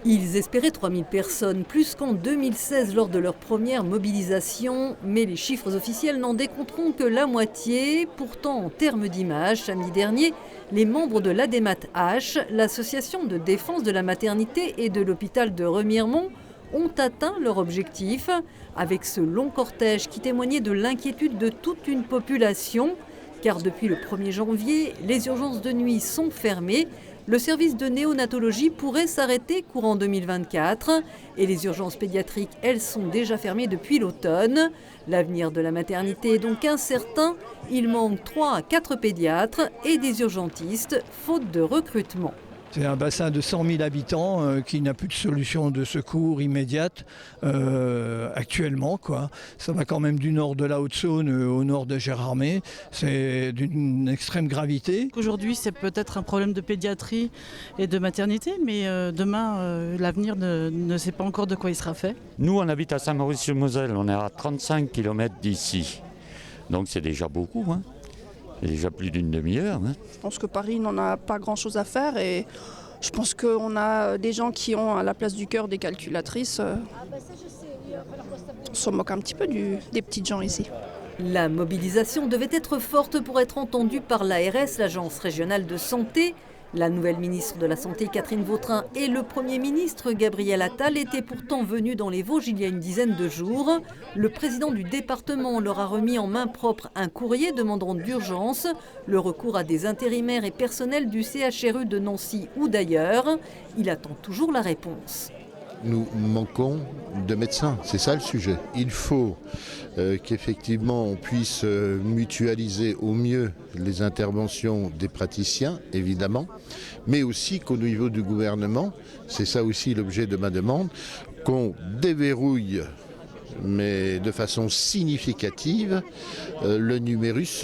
Ils espéraient 3000 personnes, plus qu'en 2016 lors de leur première mobilisation. Mais les chiffres officiels n'en décompteront que la moitié. Pourtant, en termes d'image, samedi dernier, les membres de l'ADEMAT H, l'association de défense de la maternité et de l'hôpital de Remiremont, ont atteint leur objectif avec ce long cortège qui témoignait de l'inquiétude de toute une population. Car depuis le 1er janvier, les urgences de nuit sont fermées. Le service de néonatologie pourrait s'arrêter courant 2024 et les urgences pédiatriques, elles, sont déjà fermées depuis l'automne. L'avenir de la maternité est donc incertain. Il manque 3 à 4 pédiatres et des urgentistes, faute de recrutement. C'est un bassin de 100 000 habitants qui n'a plus de solution de secours immédiate actuellement, quoi. Ça va quand même du nord de la Haute-Saône au nord de Gérardmer. C'est d'une extrême gravité. Aujourd'hui, c'est peut-être un problème de pédiatrie et de maternité, mais demain, l'avenir ne sait pas encore de quoi il sera fait. Nous, on habite à Saint-Maurice-sur-Moselle, on est à 35 km d'ici. Donc c'est déjà beaucoup, hein. C'est déjà plus d'une demi-heure. Hein. Je pense que Paris n'en a pas grand-chose à faire et je pense qu'on a des gens qui ont à la place du cœur des calculatrices. On se moque un petit peu des petites gens ici. La mobilisation devait être forte pour être entendue par l'ARS, l'Agence régionale de santé. La nouvelle ministre de la Santé, Catherine Vautrin, et le Premier ministre, Gabriel Attal, étaient pourtant venus dans les Vosges il y a une dizaine de jours. Le président du département leur a remis en main propre un courrier demandant d'urgence le recours à des intérimaires et personnels du CHRU de Nancy ou d'ailleurs. Il attend toujours la réponse. Nous manquons de médecins, c'est ça le sujet. Il faut qu'effectivement on puisse mutualiser au mieux les interventions des praticiens, évidemment, mais aussi qu'au niveau du gouvernement, c'est ça aussi l'objet de ma demande, qu'on déverrouille mais de façon significative le numerus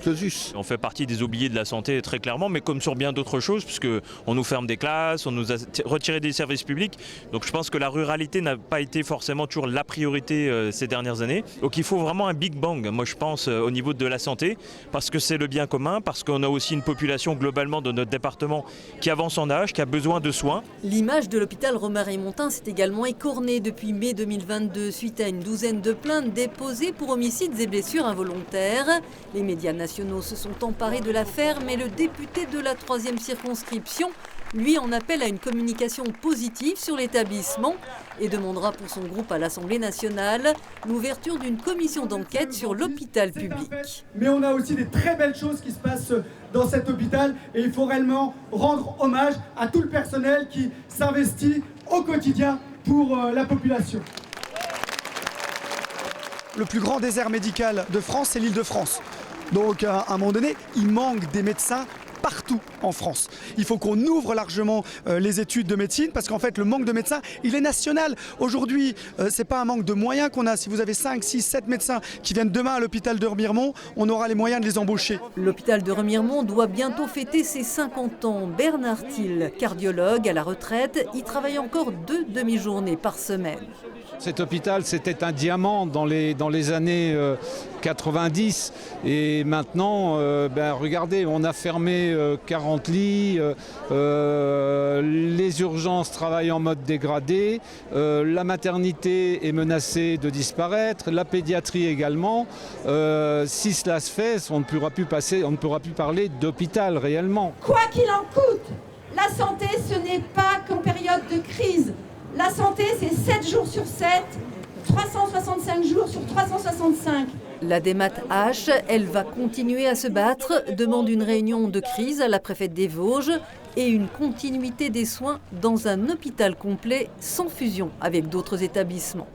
clausus. On fait partie des oubliés de la santé très clairement, mais comme sur bien d'autres choses, puisqu'on nous ferme des classes, on nous a retiré des services publics. Donc je pense que la ruralité n'a pas été forcément toujours la priorité ces dernières années. Donc il faut vraiment un big bang, moi je pense, au niveau de la santé, parce que c'est le bien commun, parce qu'on a aussi une population globalement de notre département qui avance en âge, qui a besoin de soins. L'image de l'hôpital Romarin-Montin s'est également écornée depuis mai 2022. Suite à une douzaine de plaintes déposées pour homicides et blessures involontaires. Les médias nationaux se sont emparés de l'affaire, mais le député de la 3e circonscription, lui, en appelle à une communication positive sur l'établissement et demandera pour son groupe à l'Assemblée nationale l'ouverture d'une commission d'enquête sur l'hôpital public. Mais on a aussi des très belles choses qui se passent dans cet hôpital et il faut réellement rendre hommage à tout le personnel qui s'investit au quotidien pour la population. Le plus grand désert médical de France, c'est l'Île-de-France. Donc à un moment donné, il manque des médecins partout en France. Il faut qu'on ouvre largement les études de médecine parce qu'en fait le manque de médecins, il est national. Aujourd'hui, c'est pas un manque de moyens qu'on a. Si vous avez 5, 6, 7 médecins qui viennent demain à l'hôpital de Remiremont, on aura les moyens de les embaucher. L'hôpital de Remiremont doit bientôt fêter ses 50 ans. Bernard Thiel, cardiologue à la retraite, y travaille encore 2 demi-journées par semaine. Cet hôpital, c'était un diamant dans les années 90 et maintenant, regardez, on a fermé 40 lits, les urgences travaillent en mode dégradé, la maternité est menacée de disparaître, la pédiatrie également. Si cela se fait, on ne pourra plus parler d'hôpital réellement. Quoi qu'il en coûte, la santé, ce n'est pas qu'en période de crise. La santé, c'est 7 jours sur 7, 365 jours sur 365. L'ADEMAT H, elle va continuer à se battre, demande une réunion de crise à la préfète des Vosges et une continuité des soins dans un hôpital complet sans fusion avec d'autres établissements.